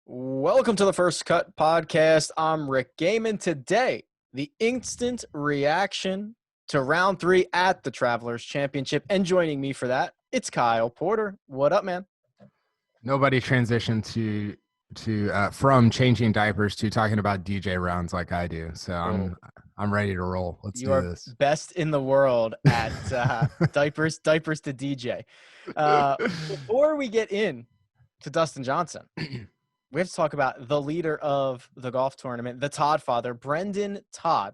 Welcome to the First Cut Podcast. I'm Rick Gaiman. Today, the instant reaction to round 3 at the Travelers Championship. And joining me for that, it's Kyle Porter. What up, man? Nobody transitioned to from changing diapers to talking about DJ rounds like I do. So I'm ready to roll. Let's You do are this. best in the world at diapers to DJ. Before we get in to Dustin Johnson, we have to talk about the leader of the golf tournament, the Todd father, Brendan Todd.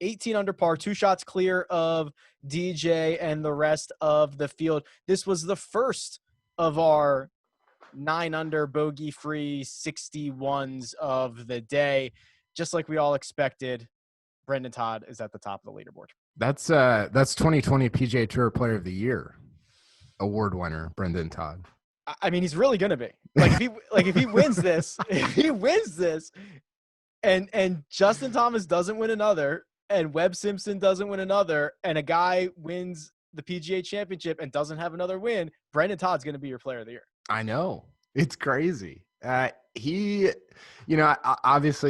18 under par, 2 shots clear of DJ and the rest of the field. This was the first of our 9 under bogey-free 61s of the day. Just like we all expected, Brendan Todd is at the top of the leaderboard. That's 2020 PGA Tour Player of the Year award winner, Brendan Todd. I mean, he's really gonna be. If he wins this, and Justin Thomas doesn't win another, and Webb Simpson doesn't win another, and a guy wins the PGA Championship and doesn't have another win, Brendan Todd's gonna be your Player of the Year. I know. It's crazy. Obviously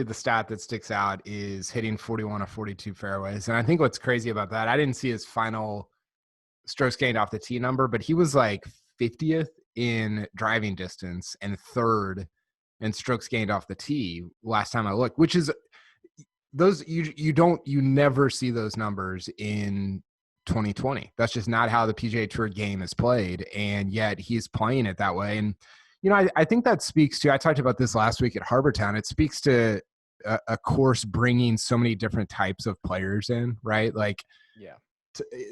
the stat that sticks out is hitting 41 of 42 fairways. And I think what's crazy about that, I didn't see his final strokes gained off the tee number, but he was like 50th in driving distance and 3rd in strokes gained off the tee last time I looked, which is those you never see those numbers in 2020. That's just not how the PGA Tour game is played, and yet he's playing it that way. And I think that speaks to, I talked about this last week at Harbour Town, it speaks to a course bringing so many different types of players in, right? Like, yeah,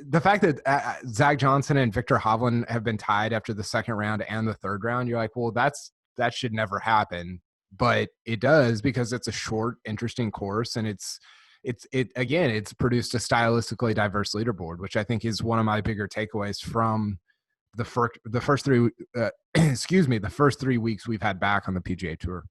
the fact that Zach Johnson and Victor Hovland have been tied after the second round and the third round, you're like, well, that should never happen, but it does because it's a short, interesting course, and it's produced a stylistically diverse leaderboard, which I think is one of my bigger takeaways from the first 3 weeks we've had back on the PGA Tour.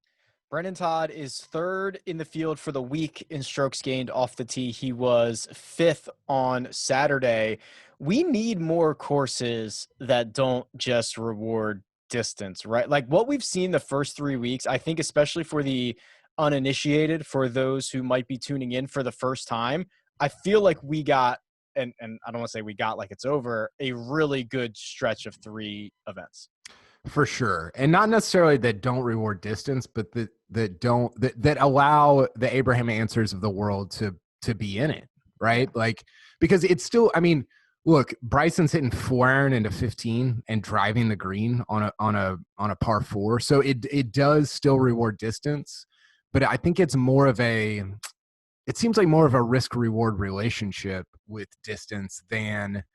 Brendan Todd is 3rd in the field for the week in strokes gained off the tee. He was 5th on Saturday. We need more courses that don't just reward distance, right? Like what we've seen the first 3 weeks, I think especially for the uninitiated, for those who might be tuning in for the first time, I feel like we got, and I don't want to say we got like it's over, a really good stretch of 3 events. For sure. And not necessarily that don't reward distance, but that allow the Abraham Answers of the world to be in it, right? Like, because it's still, I mean, look, Bryson's hitting 4 iron into 15 and driving the green on a par 4. So it does still reward distance, but I think it's more of it seems like more of a risk reward relationship with distance than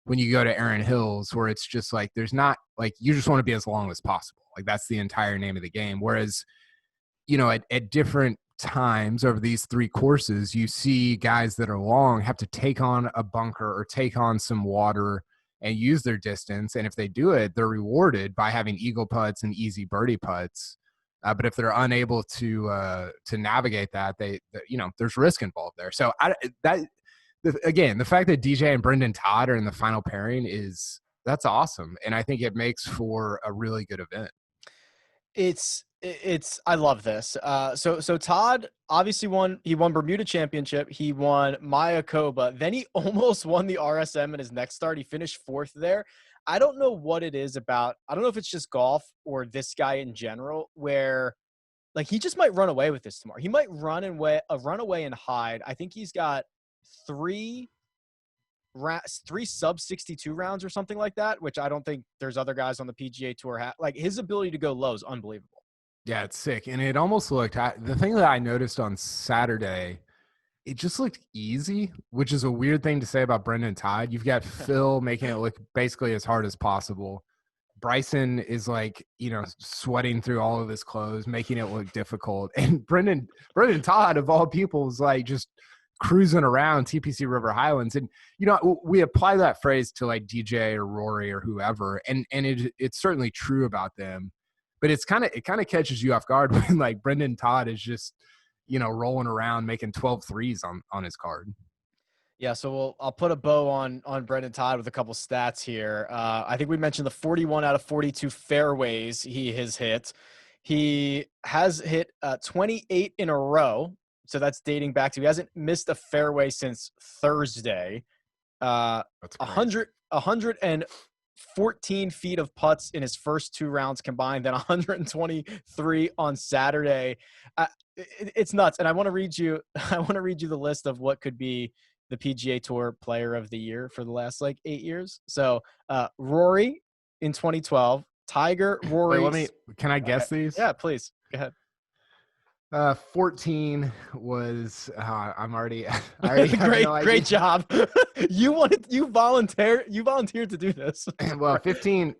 when you go to Erin Hills, where it's just like, there's not like, you just want to be as long as possible. Like that's the entire name of the game. Whereas, at different times over these 3 courses, you see guys that are long have to take on a bunker or take on some water and use their distance. And if they do it, they're rewarded by having eagle putts and easy birdie putts. But if they're unable to navigate that, there's risk involved there. So again, the fact that DJ and Brendan Todd are in the final pairing that's awesome. And I think it makes for a really good event. I love this. So Todd obviously won Bermuda Championship. He won Mayakoba. Then he almost won the RSM in his next start. He finished 4th there. I don't know what it is about. I don't know if it's just golf or this guy in general, where like he just might run away with this tomorrow. He might run away and hide. I think he's got 3 sub 62 rounds or something like that, which I don't think there's other guys on the PGA Tour like his ability to go low is unbelievable. Yeah, it's sick. And it almost looked, the thing that I noticed on Saturday, it just looked easy, which is a weird thing to say about Brendan Todd. You've got Phil making it look basically as hard as possible. Bryson is like, sweating through all of his clothes, making it look difficult. And Brendan Todd, of all people, is like just cruising around TPC River Highlands. And, we apply that phrase to like DJ or Rory or whoever. And it's certainly true about them. But it kind of catches you off guard when like Brendan Todd is just, rolling around making 12 threes on his card. Yeah, so I'll put a bow on Brendan Todd with a couple stats here. I think we mentioned the 41 out of 42 fairways he has hit. He has hit 28 in a row. So that's dating back to, he hasn't missed a fairway since Thursday. That's crazy. 114 feet of putts in his first 2 rounds combined, then 123 on Saturday. It's nuts. And I want to read you the list of what could be the PGA Tour Player of the Year for the last like 8 years. So Rory in 2012, Tiger, Rory. Wait, can I guess these? Yeah, please go ahead. 14 was I'm already I already great job. You volunteered to do this. Well, 14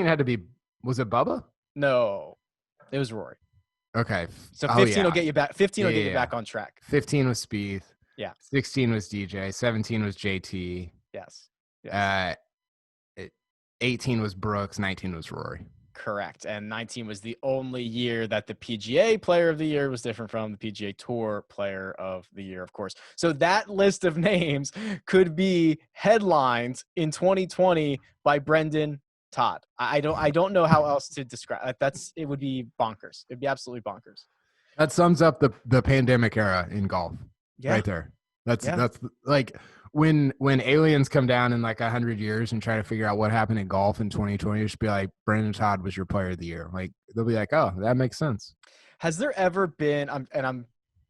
had to be, was it Bubba? No, it was Rory. Okay. So 15 will get you back. 15 will get you back on track. 15 was Spieth. Yeah. 16 was DJ. 17 was JT. Yes. 18 was Brooks. 19 was Rory. Correct. And 19 was the only year that the PGA Player of the Year was different from the PGA Tour Player of the Year, of course. So that list of names could be headlined in 2020 by Brendan Todd. I don't know how else to describe it. It would be bonkers. It'd be absolutely bonkers. That sums up the pandemic era in golf. Yeah. Right there. That's like when aliens come down in like 100 years and try to figure out what happened in golf in 2020, just be like, Brendan Todd was your Player of the Year. Like they'll be like, oh, that makes sense. Has there ever been? I'm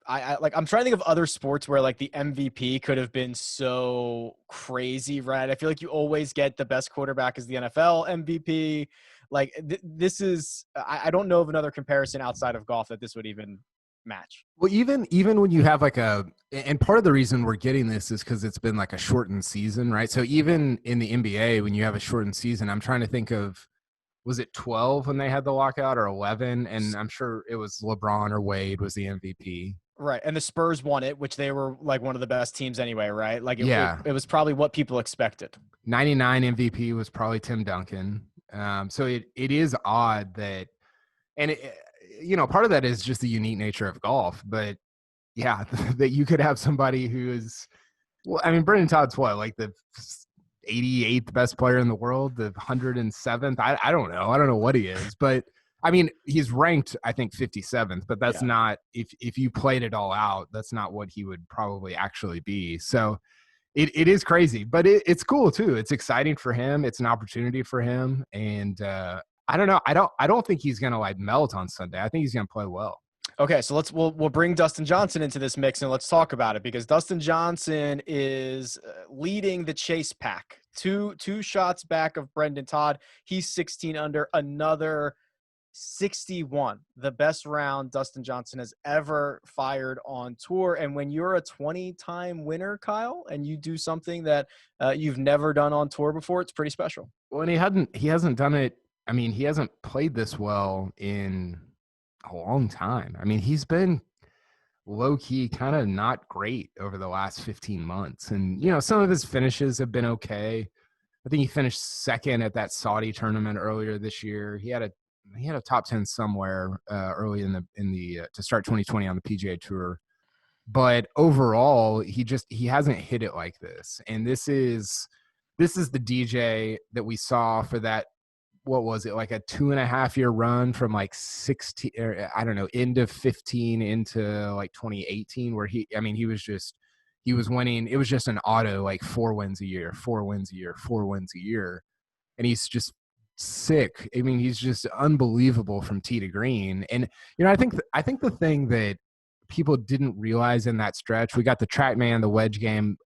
trying to think of other sports where like the MVP could have been so crazy, right? I feel like you always get the best quarterback as the NFL MVP. Like this is, I don't know of another comparison outside of golf that this would even match. Well, even when you have like and part of the reason we're getting this is because it's been like a shortened season, right? So even in the NBA, when you have a shortened season, I'm trying to think of, was it 12 when they had the lockout or 11? And I'm sure it was LeBron or Wade was the MVP. Right. And the Spurs won it, which they were like one of the best teams anyway, right? Like it was probably what people expected. 99 MVP was probably Tim Duncan. So it is odd that, and part of that is just the unique nature of golf, but yeah, that you could have somebody who is, well, I mean, Brendan Todd's what, like the 88th best player in the world, the 107th. I don't know. I don't know what he is, but I mean, he's ranked, I think 57th, but that's not, if you played it all out, that's not what he would probably actually be. So it is crazy, but it's cool too. It's exciting for him. It's an opportunity for him. And, I don't know. I don't think he's going to like melt on Sunday. I think he's going to play well. Okay, so we'll bring Dustin Johnson into this mix and let's talk about it, because Dustin Johnson is leading the chase pack. Two shots back of Brendan Todd. He's 16 under, another 61. The best round Dustin Johnson has ever fired on tour. And when you're a 20-time winner, Kyle, and you do something that you've never done on tour before, it's pretty special. Well, and he hasn't done it. I mean, he hasn't played this well in a long time. I mean, he's been low-key kind of not great over the last 15 months. And, some of his finishes have been okay. I think he finished second at that Saudi tournament earlier this year. He had a top 10 somewhere early in the to start 2020 on the PGA Tour. But overall, he hasn't hit it like this. And this is the DJ that we saw for that, what was it, like a 2.5-year run from like 16, or I don't know, end of 15 into like 2018, where he was winning. It was just an auto, like 4 wins a year. And he's just sick. I mean, he's just unbelievable from tee to green. And, I think the thing that people didn't realize in that stretch, we got the TrackMan, the wedge game,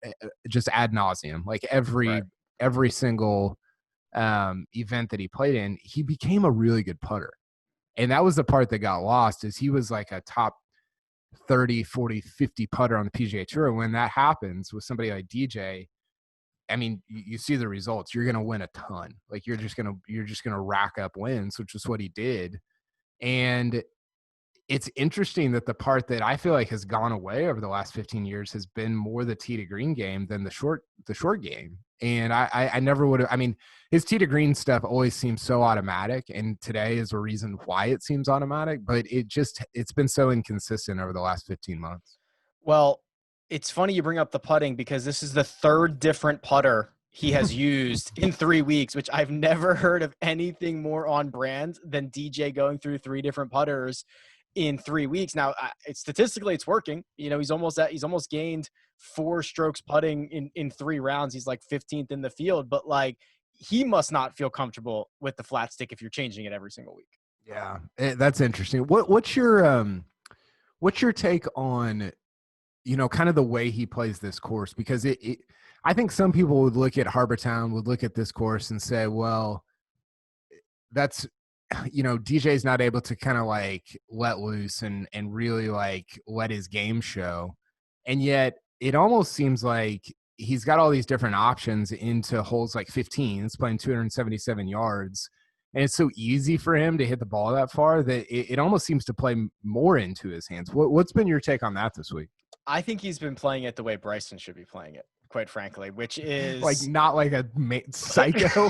just ad nauseum, like every single event that he played in, he became a really good putter. And that was the part that got lost, is he was like a top 30, 40, 50 putter on the PGA Tour. And when that happens with somebody like DJ, I mean, you see the results. You're going to win a ton. Like you're just going to rack up wins, which is what he did. And it's interesting that the part that I feel like has gone away over the last 15 years has been more the tee to green game than the short game. And I never would have, I mean, his tee to green stuff always seems so automatic. And today is a reason why it seems automatic, but it's been so inconsistent over the last 15 months. Well, it's funny you bring up the putting, because this is the third different putter he has used in 3 weeks, which I've never heard of anything more on brand than DJ going through 3 different putters in 3 weeks. Now, statistically, it's working. He's almost gained 4 strokes putting in 3 rounds. He's like 15th in the field, but like he must not feel comfortable with the flat stick if you're changing it every single week. Yeah, that's interesting. What's your take on, kind of the way he plays this course? Because I think some people would look at Harbour Town, would look at this course and say, well, that's, DJ's not able to kind of like let loose and really like let his game show. And yet it almost seems like he's got all these different options into holes like 15. It's playing 277 yards. And it's so easy for him to hit the ball that far that it almost seems to play more into his hands. What's been your take on that this week? I think he's been playing it the way Bryson should be playing it, quite frankly, which is like not like a psycho.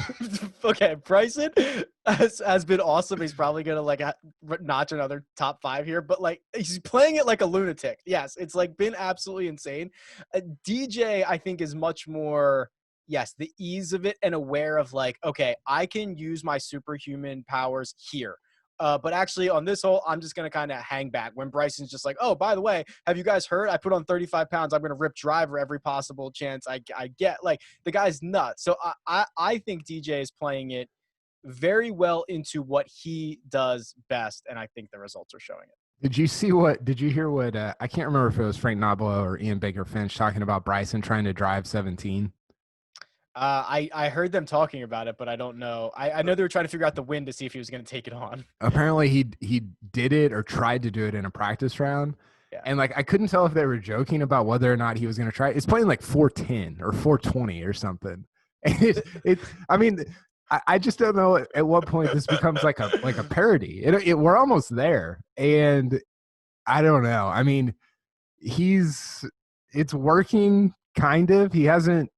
Okay, Bryson has been awesome. He's probably gonna like notch another top 5 here, but like he's playing it like a lunatic. Yes, it's like been absolutely insane. DJ, I think, is much more the ease of it and aware of like, okay, I can use my superhuman powers here. But actually on this hole, I'm just going to kind of hang back when Bryson's just like, oh, by the way, have you guys heard? I put on 35 pounds. I'm going to rip driver every possible chance I get. Like the guy's nuts. So I think DJ is playing it very well into what he does best. And I think the results are showing it. Did you hear what, I can't remember if it was Frank Nobilo or Ian Baker Finch talking about Bryson trying to drive 17? I heard them talking about it, but I don't know. I know they were trying to figure out the wind to see if he was going to take it on. Apparently he did it or tried to do it in a practice round. Yeah. And like, I couldn't tell if they were joking about whether or not he was going to try it. It's playing like 410 or 420 or something. And I mean, I just don't know at what point this becomes like a parody. We're almost there. And I don't know. I mean, it's working kind of. He hasn't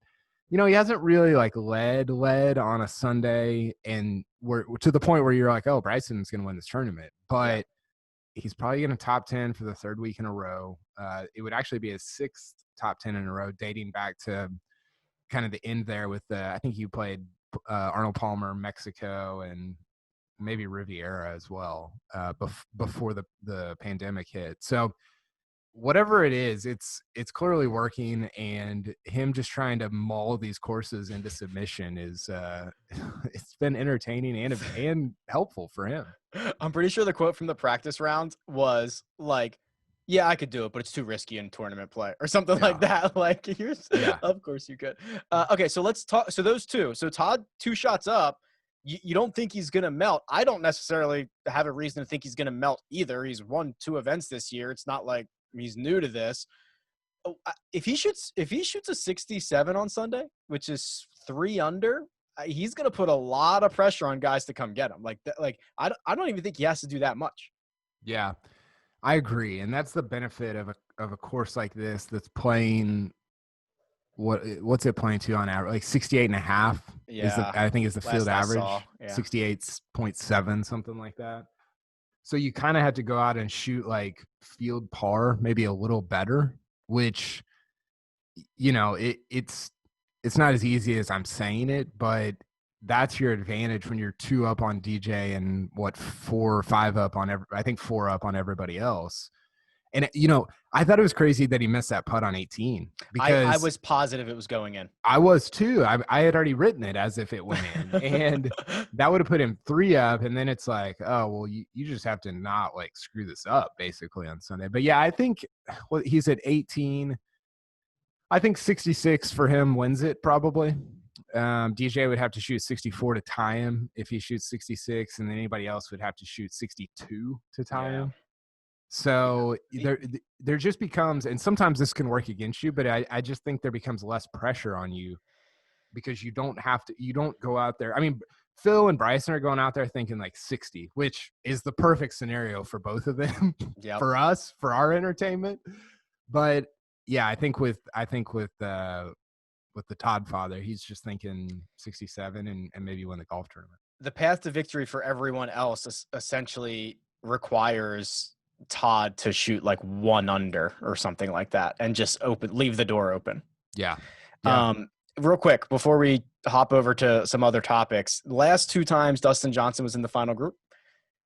really like led on a Sunday, and we're to the point where you're like, oh, Bryson's going to win this tournament. But he's probably going to top 10 for the 3rd week in a row. It would actually be his 6th top 10 in a row, dating back to kind of the end there with I think you played Arnold Palmer, Mexico, and maybe Riviera as well before the pandemic hit. So whatever it is, it's clearly working, and him just trying to maul these courses into submission is it's been entertaining and helpful for him. I'm pretty sure the quote from the practice round was like, yeah, I could do it, but it's too risky in tournament play or something like that. Like, of course you could. Okay, so let's talk. So those two. So Todd, 2 shots up. You don't think he's going to melt. I don't necessarily have a reason to think he's going to melt either. He's won 2 events this year. It's not like he's new to this. If he shoots a 67 on Sunday, which is 3 under, he's going to put a lot of pressure on guys to come get him. I don't even think he has to do that much. Yeah, I agree. And that's the benefit of a course like this that's playing what's it playing to on average? Like 68.5 I think is the field average. 68.7, something like that. So you kind of had to go out and shoot like field par, maybe a little better, which, it's not as easy as I'm saying it, but that's your advantage when you're 2 up on DJ and 4 or 5 up on 4 up on everybody else. And, I thought it was crazy that he missed that putt on 18. Because I was positive it was going in. I was too. I had already written it as if it went in. And that would have put him 3 up. And then it's like, oh, well, you just have to not like screw this up basically on Sunday. But yeah, I think he's at 18. I think 66 for him wins it probably. DJ would have to shoot 64 to tie him if he shoots 66. And then anybody else would have to shoot 62 to tie him. So there just becomes, and sometimes this can work against you, but I just think there becomes less pressure on you because you don't go out there. I mean, Phil and Bryson are going out there thinking like 60, which is the perfect scenario for both of them, for us, for our entertainment. But yeah, I think with the Todd father, he's just thinking 67 and maybe win the golf tournament. The path to victory for everyone else essentially requires Todd to shoot like 1 under or something like that and just leave the door open. Yeah. real quick before we hop over to some other topics, last 2 times Dustin Johnson was in the final group,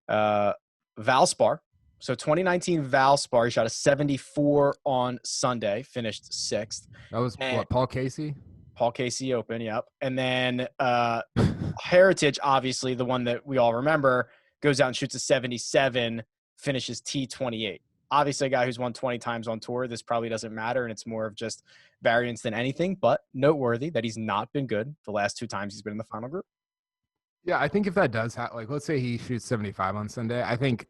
Valspar. So 2019 Valspar, he shot a 74 on Sunday, finished 6th. That was And what, Paul Casey? Paul Casey Open, yep. And then Heritage, obviously the one that we all remember, goes out and shoots a 77, finishes T28. Obviously a guy who's won 20 times on tour, this probably doesn't matter, and it's more of just variance than anything, but noteworthy that he's not been good the last 2 times he's been in the final group. Yeah, I think if that does happen, like let's say he shoots 75 on Sunday, I think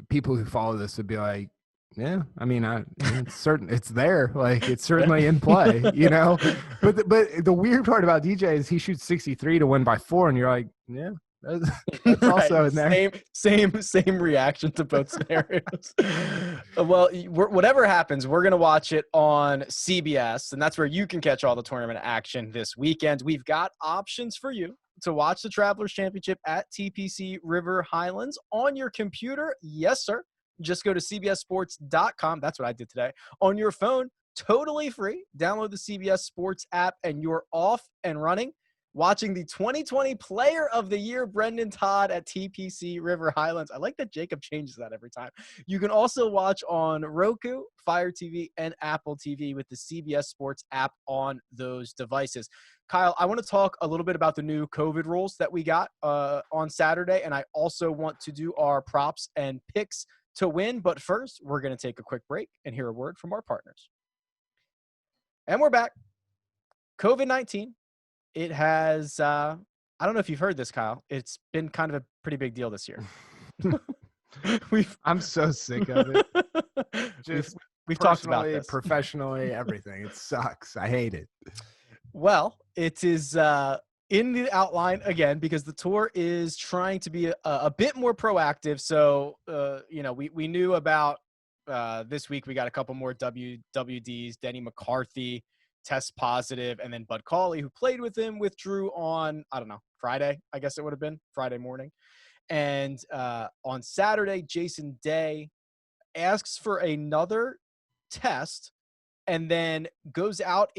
people who follow this would be like, yeah, I mean, it's certain, it's there, like it's certainly in play, you know. But the weird part about DJ is he shoots 63 to win by 4, and you're like, yeah, that's Right. also in there. Same reaction to both scenarios. Well, whatever happens, we're going to watch it on CBS, and that's where you can catch all the tournament action this weekend. We've got options for you to watch the Travelers Championship at TPC River Highlands on your computer. Yes, sir. Just go to cbssports.com. That's what I did today. On your phone, totally free. Download the CBS Sports app, and you're off and running. Watching the 2020 Player of the Year, Brendan Todd, at TPC River Highlands. I like that Jacob changes that every time. You can also watch on Roku, Fire TV, and Apple TV with the CBS Sports app on those devices. Kyle, I want to talk a little bit about the new COVID rules that we got on Saturday, and I also want to do our props and picks to win. But first, we're going to take a quick break and hear a word from our partners. And we're back. COVID-19. It has, I don't know if you've heard this, Kyle. It's been kind of a pretty big deal this year. I'm so sick of it. Just we've talked about this. Professionally, everything. It sucks. I hate it. Well, it is in the outline again because the tour is trying to be a bit more proactive. So, we knew about this week. We got a couple more WDs. Denny McCarthy test positive, and then Bud Cauley, who played with him, withdrew on, I don't know, Friday, I guess it would have been Friday morning. And on Saturday, Jason Day asks for another test and then goes out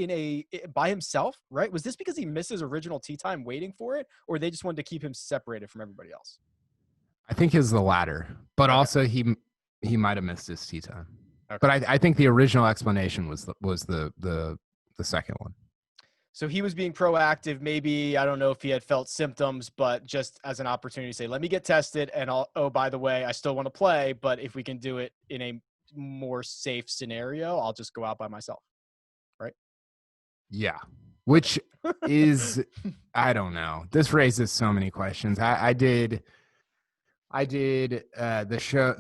by himself, right? Was this because he missed his original tee time waiting for it, or they just wanted to keep him separated from everybody else? I think it's the latter, but also he might have missed his tee time. Okay. But I think the original explanation was the second one. So he was being proactive. Maybe, I don't know if he had felt symptoms, but just as an opportunity to say, let me get tested. And by the way, I still want to play, but if we can do it in a more safe scenario, I'll just go out by myself. Right? Yeah. Which is, I don't know. This raises so many questions. I did the show,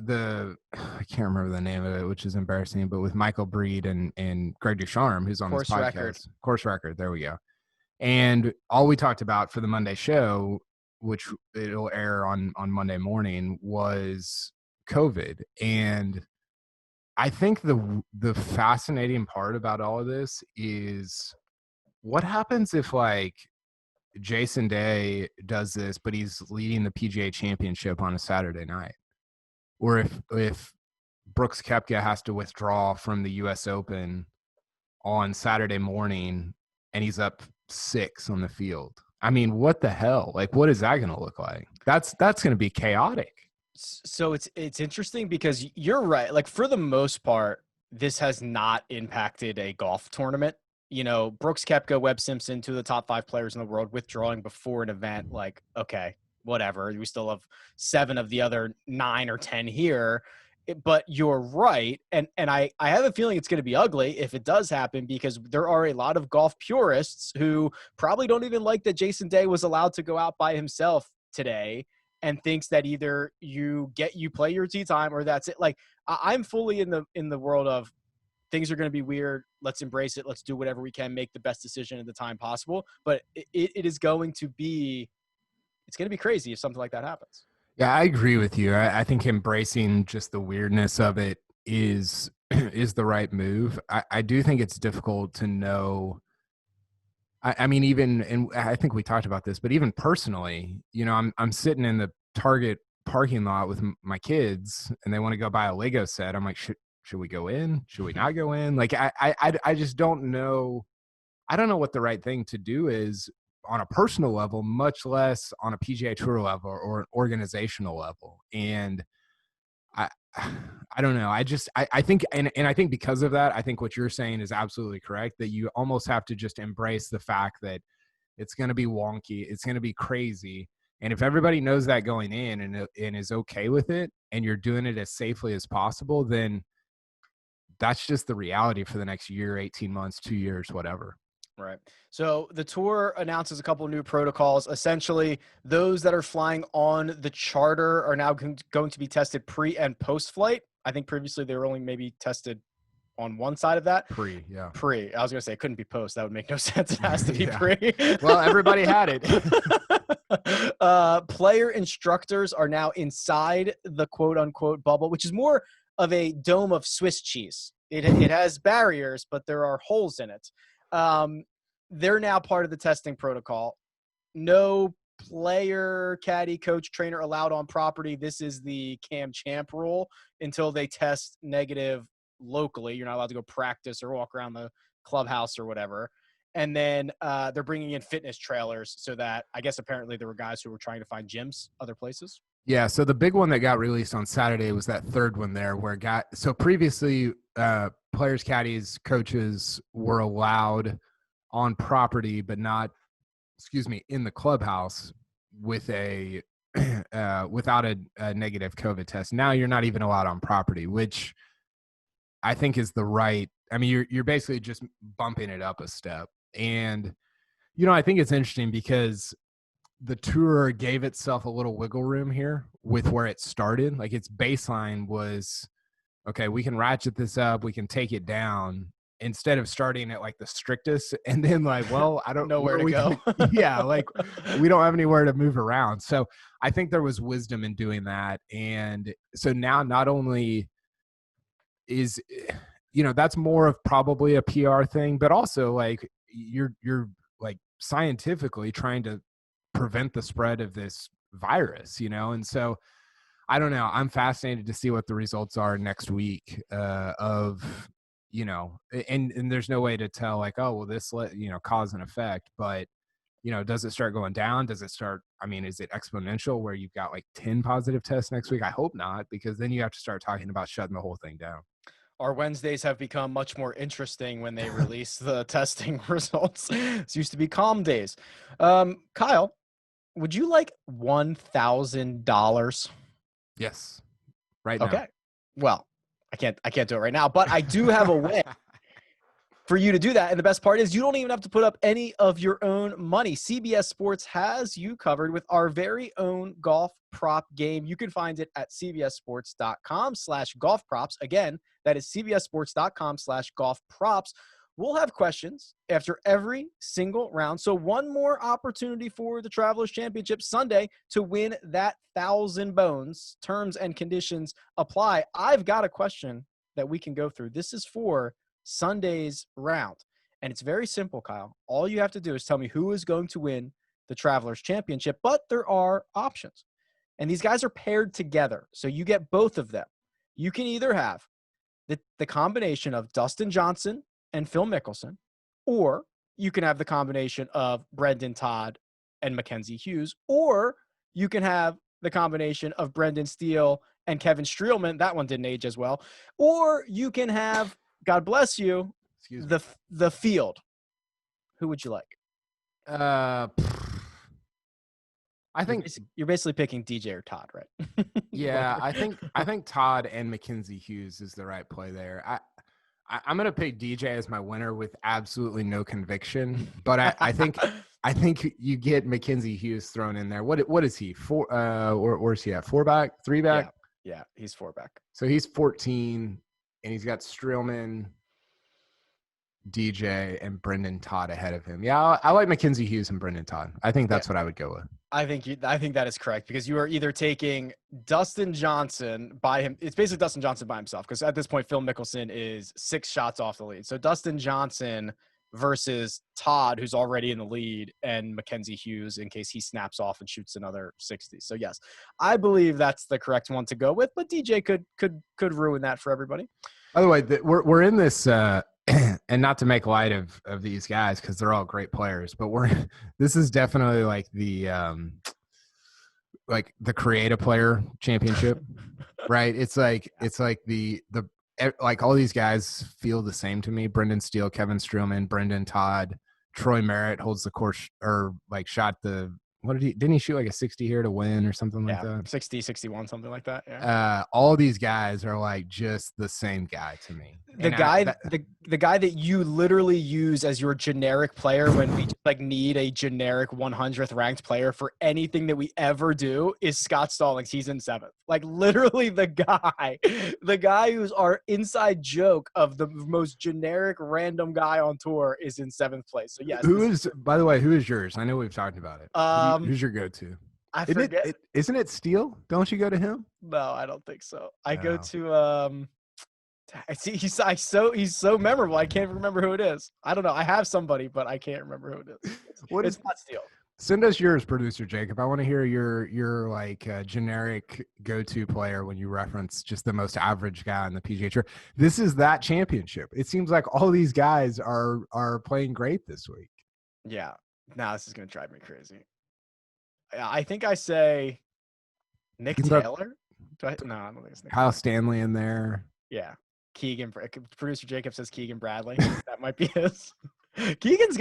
I can't remember the name of it, which is embarrassing, but with Michael Breed and Greg Ducharme, who's on this podcast. Course Record. There we go. And all we talked about for the Monday show, which it'll air on Monday morning, was COVID. And I think the fascinating part about all of this is what happens if, like, Jason Day does this, but he's leading the PGA Championship on a Saturday night, or if Brooks Koepka has to withdraw from the U.S. Open on Saturday morning and he's up 6 on the field. I mean, what the hell? Like, what is that going to look like? That's going to be chaotic. So it's interesting because you're right. Like, for the most part, this has not impacted a golf tournament. You know, Brooks Koepka, Webb Simpson, 2 of the top 5 players in the world, withdrawing before an event, like, okay, whatever. We still have 7 of the other 9 or 10 here. But you're right. And I have a feeling it's going to be ugly if it does happen, because there are a lot of golf purists who probably don't even like that Jason Day was allowed to go out by himself today and thinks that either you play your tee time or that's it. Like, I'm fully in the world of, things are going to be weird. Let's embrace it. Let's do whatever we can, make the best decision at the time possible. But it is going to be, it's going to be crazy if something like that happens. Yeah, I agree with you. I think embracing just the weirdness of it is the right move. I do think it's difficult to know. I mean, even, and I think we talked about this, but even personally, you know, I'm sitting in the Target parking lot with my kids and they want to go buy a Lego set. I'm like, should we go in? Should we not go in? Like, I just don't know. I don't know what the right thing to do is on a personal level, much less on a PGA Tour level or an organizational level. And I I don't know. I think and I think because of that, I think what you're saying is absolutely correct, that you almost have to just embrace the fact that it's going to be wonky, it's going to be crazy. And if everybody knows that going in and is okay with it, and you're doing it as safely as possible, then that's just the reality for the next year, 18 months, 2 years, whatever. Right. So the tour announces a couple of new protocols. Essentially, those that are flying on the charter are now going to be tested pre and post flight. I think previously they were only maybe tested on one side of that. Pre, yeah. Pre. I was going to say it couldn't be post. That would make no sense. It has to be Yeah. pre. Well, everybody had it. Player instructors are now inside the quote unquote bubble, which is more of a dome of Swiss cheese. It has barriers, but there are holes in it. They're now part of the testing protocol. No player, caddy, coach, trainer allowed on property. This is the Cam Champ rule until they test negative locally. You're not allowed to go practice or walk around the clubhouse or whatever. And then they're bringing in fitness trailers so that I guess apparently there were guys who were trying to find gyms other places. Yeah, so the big one that got released on Saturday was that third one there where so previously players, caddies, coaches were allowed on property but not in the clubhouse with a without a negative COVID test. Now you're not even allowed on property, which I think is the right. I mean, you're basically just bumping it up a step. And I think it's interesting because the tour gave itself a little wiggle room here with where it started. Like its baseline was, okay, we can ratchet this up, we can take it down, instead of starting at like the strictest and then like, well, I don't know where to go. Yeah, like we don't have anywhere to move around. So I think there was wisdom in doing that. And so now not only is, that's more of probably a PR thing, but also like you're like scientifically trying to prevent the spread of this virus, and so I don't know. I'm fascinated to see what the results are next week of, and there's no way to tell like, oh, well, this, cause and effect, but, does it start going down? Does it start, is it exponential where you've got like 10 positive tests next week? I hope not, because then you have to start talking about shutting the whole thing down. Our Wednesdays have become much more interesting when they release the testing results. It used to be calm days. Kyle, would you like $1,000? Yes. Right now. Okay. Well, I can't do it right now, but I do have a way for you to do that. And the best part is you don't even have to put up any of your own money. CBS Sports has you covered with our very own golf prop game. You can find it at cbssports.com/golf-props. Again, that is cbssports.com/golf-props. We'll have questions after every single round. So one more opportunity for the Travelers Championship Sunday to win that 1,000 bones. Terms and conditions apply. I've got a question that we can go through. This is for Sunday's round. And it's very simple, Kyle. All you have to do is tell me who is going to win the Travelers Championship, but there are options. And these guys are paired together. So you get both of them. You can either have the combination of Dustin Johnson and Phil Mickelson, or you can have the combination of Brendan Todd and Mackenzie Hughes, or you can have the combination of Brendan Steele and Kevin Streelman. That one didn't age as well. Or you can have, God bless you, the field. Who would you like? I think you're basically picking DJ or Todd, right? Yeah, I think Todd and Mackenzie Hughes is the right play there. I'm going to pick DJ as my winner with absolutely no conviction, but I think you get Mackenzie Hughes thrown in there. What is he? Where's he at? 4-back, 3-back? Yeah, he's 4-back. So he's 14, and he's got Streelman, DJ, and Brendan Todd ahead of him. Yeah, I like Mackenzie Hughes and Brendan Todd. I think that's what I would go with. I think that is correct, because you are either taking Dustin Johnson by him. It's basically Dustin Johnson by himself, because at this point, Phil Mickelson is 6 shots off the lead. So Dustin Johnson versus Todd, who's already in the lead, and Mackenzie Hughes in case he snaps off and shoots another 60. So yes, I believe that's the correct one to go with, but DJ could ruin that for everybody. By the way, we're in this and not to make light of these guys because they're all great players, but this is definitely like the creative player championship, right? It's like like all these guys feel the same to me. Brendan Steele, Kevin Streelman, Brendan Todd, Troy Merritt holds the course, or like shot the, what didn't he shoot like a 60 here to win or something like that? 60, 61, something like that. Yeah. All these guys are like just the same guy to me. The guy that you literally use as your generic player when we just like need a generic 100th ranked player for anything that we ever do is Scott Stallings. He's in 7th. Like literally the guy who's our inside joke of the most generic random guy on tour is in 7th place. So yes. By the way, who is yours? I know we've talked about it. Who's your go-to? I forget. Isn't it Steele? Don't you go to him? No, I don't think so. I go to I see he's so memorable. I can't remember who it is. I don't know. I have somebody, but I can't remember who it is. It's not Steele. Send us yours, producer Jacob. I want to hear your like generic go-to player when you reference just the most average guy on the PGA Tour. This is that championship. It seems like all these guys are playing great this week. Yeah. Now this is gonna drive me crazy. I think I say Nick Taylor. No, I don't think it's Nick. Kyle Stanley in there. Yeah. Keegan. Producer Jacob says Keegan Bradley. That might be his. Keegan's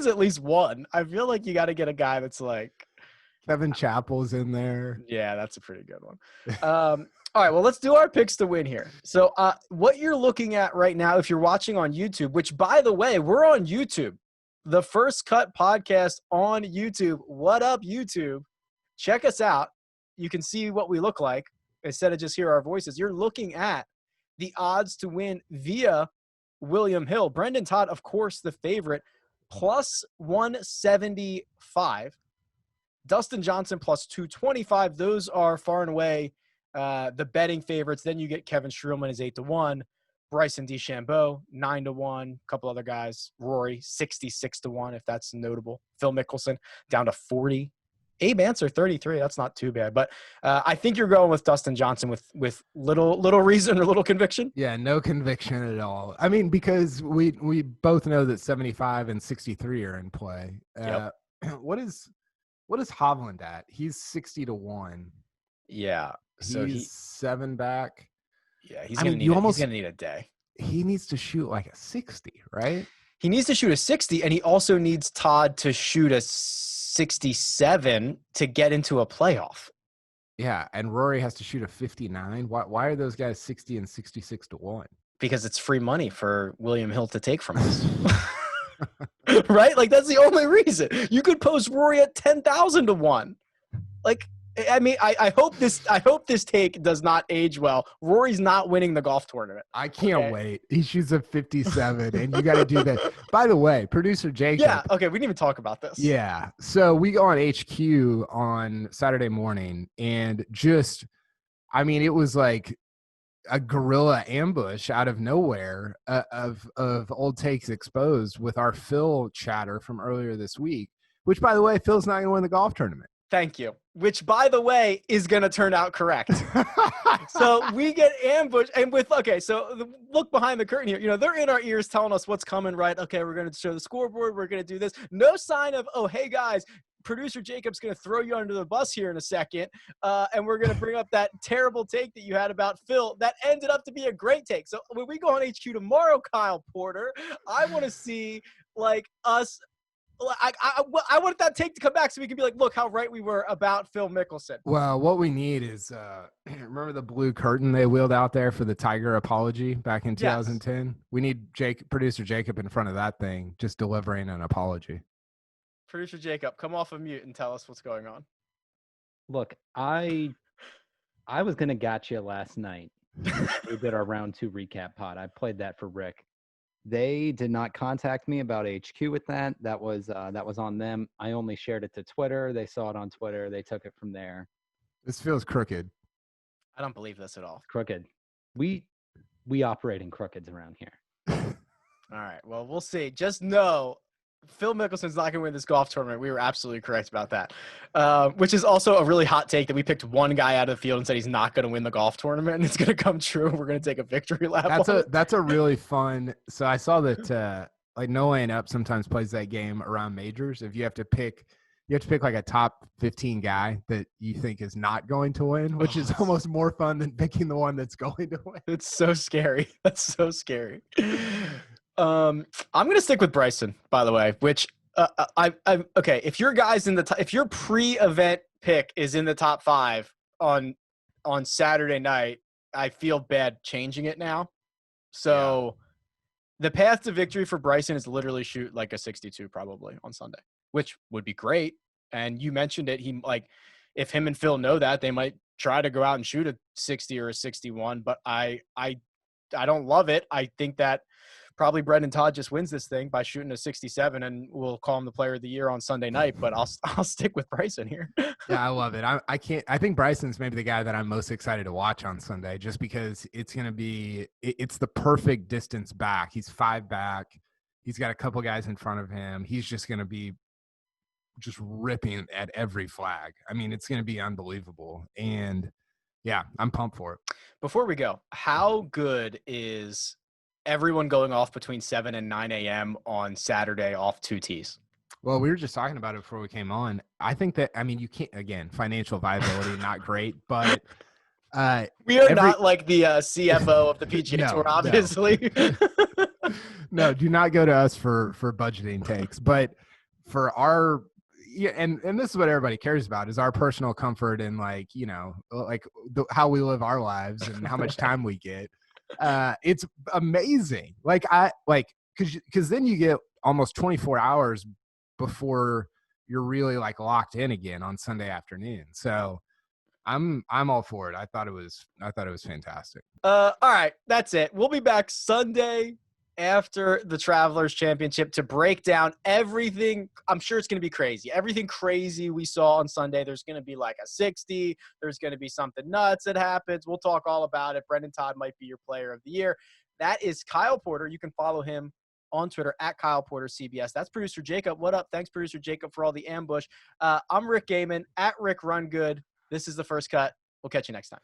at least one. I feel like you got to get a guy that's like Kevin Chappell's in there. Yeah, that's a pretty good one. All right, well, let's do our picks to win here. So what you're looking at right now, if you're watching on YouTube, which by the way, we're on YouTube, the First Cut podcast on YouTube. What up, YouTube? Check us out. You can see what we look like instead of just hear our voices. You're looking at the odds to win via William Hill. Brendan Todd, of course, the favorite, plus 175. Dustin Johnson, plus 225. Those are far and away the betting favorites. Then you get Kevin Streelman is 8-1. Bryson DeChambeau, 9-1. A couple other guys. Rory, 66-1, if that's notable. Phil Mickelson, down to 40. Abe Answer, 33. That's not too bad. But I think you're going with Dustin Johnson with little reason or little conviction. Yeah, no conviction at all. I mean, because we both know that 75 and 63 are in play. Yep. What is Hovland at? He's 60-1. Yeah. So he's 7 back. Yeah, he's gonna need a day. He needs to shoot like a 60, right? He needs to shoot a 60, and he also needs Todd to shoot a 67 to get into a playoff. Yeah, and Rory has to shoot a 59. Why are those guys 60 and 66-1? Because it's free money for William Hill to take from us. Right? Like, that's the only reason. You could post Rory at 10,000-1. Like, I mean, I hope this take does not age well. Rory's not winning the golf tournament. I can't wait. He shoots a 57, and you got to do that. By the way, producer Jacob. Yeah, okay, we didn't even talk about this. Yeah, so we go on HQ on Saturday morning, and just, I mean, it was like a guerrilla ambush out of nowhere of old takes exposed with our Phil chatter from earlier this week. Which, by the way, Phil's not going to win the golf tournament. Thank you. Which, by the way, is going to turn out correct. So we get ambushed. And so look behind the curtain here. You know, they're in our ears telling us what's coming, right? Okay, we're going to show the scoreboard. We're going to do this. No sign of, oh, hey, guys, producer Jacob's going to throw you under the bus here in a second. And we're going to bring up that terrible take that you had about Phil. That ended up to be a great take. So when we go on HQ tomorrow, Kyle Porter, I want to see, like, us – I want that take to come back so we can be like, look how right we were about Phil Mickelson. Well, what we need is remember the blue curtain they wheeled out there for the Tiger apology back in 2010? Yes. We need producer Jacob in front of that thing just delivering an apology. Producer Jacob, come off of mute and tell us what's going on. Look, I was going to got you last night. We did our round 2 recap pod. I played that for Rick. They did not contact me about HQ with that. That was on them. I only shared it to Twitter. They saw it on Twitter. They took it from there. This feels crooked. I don't believe this at all. It's crooked. We operate in crookeds around here. All right. Well, we'll see. Just know Phil Mickelson's not going to win this golf tournament. We were absolutely correct about that, which is also a really hot take that we picked one guy out of the field and said he's not going to win the golf tournament, and it's going to come true. We're going to take a victory lap. That's a really fun. So I saw that like No Laying Up sometimes plays that game around majors. If you have to pick like a top 15 guy that you think is not going to win, which is almost more fun than picking the one that's going to win. It's so scary. That's so scary. I'm going to stick with Bryson, by the way, which okay. If your guys if your pre-event pick is in the top 5 on Saturday night, I feel bad changing it now. So the path to victory for Bryson is literally shoot like a 62 probably on Sunday, which would be great. And you mentioned it. If him and Phil know that, they might try to go out and shoot a 60 or a 61, but I don't love it. I think that probably Brendan Todd just wins this thing by shooting a 67, and we'll call him the player of the year on Sunday night, but I'll stick with Bryson here. Yeah, I love it. I think Bryson's maybe the guy that I'm most excited to watch on Sunday, just because it's the perfect distance back. He's 5 back. He's got a couple guys in front of him. He's just going to be just ripping at every flag. I mean, it's going to be unbelievable. And yeah, I'm pumped for it. Before we go, how good is everyone going off between 7 and 9 a.m. on Saturday off 2 tees? Well, we were just talking about it before we came on. I think that, I mean, you can't, again, financial viability, not great, but we are not like the CFO of the PGA Tour, obviously. No, do not go to us for budgeting takes. But for our, and this is what everybody cares about, is our personal comfort and how we live our lives and how much time we get. It's amazing. Because then you get almost 24 hours before you're really like locked in again on Sunday afternoon. So I'm all for it. I thought it was fantastic. All right, that's it. We'll be back Sunday after the Travelers Championship to break down everything. I'm sure it's going to be crazy. Everything crazy we saw on Sunday. There's going to be like a 60. There's going to be something nuts that happens. We'll talk all about it. Brendan Todd might be your player of the year. That is Kyle Porter. You can follow him on Twitter at Kyle Porter CBS. That's producer Jacob. What up? Thanks, producer Jacob, for all the ambush. I'm Rick Gaiman at Rick Run Good. This is The First Cut. We'll catch you next time.